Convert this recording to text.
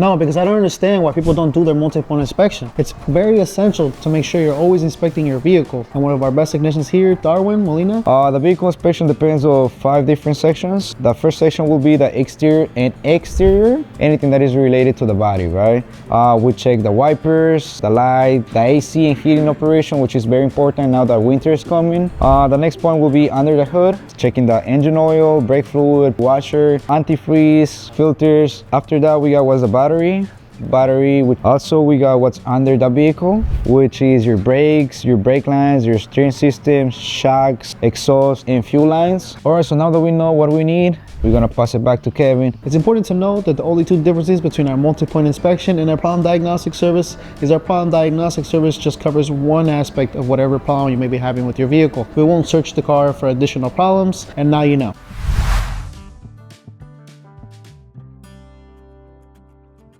No, because I don't understand why people don't do their multi-point inspection. It's very essential to make sure you're always inspecting your vehicle. And one of our best technicians here, Darwin Molina. The vehicle inspection depends on 5 different sections. The first section will be the exterior and exterior, anything that is related to the body, right? We check the wipers, the light, the AC and heating operation, which is very important now that winter is coming. The next point will be under the hood, checking the engine oil, brake fluid, washer, antifreeze, filters. After that, we got what's the battery. Also we got what's under the vehicle, which is your brakes, your brake lines, your steering system, shocks, exhaust and fuel lines. All right, so now that we know what we need, we're gonna pass it back to Kevin. It's important to note that the only 2 differences between our multi-point inspection and our problem diagnostic service is our problem diagnostic service just covers one aspect of whatever problem you may be having with your vehicle. We won't search the car for additional problems, and now you know.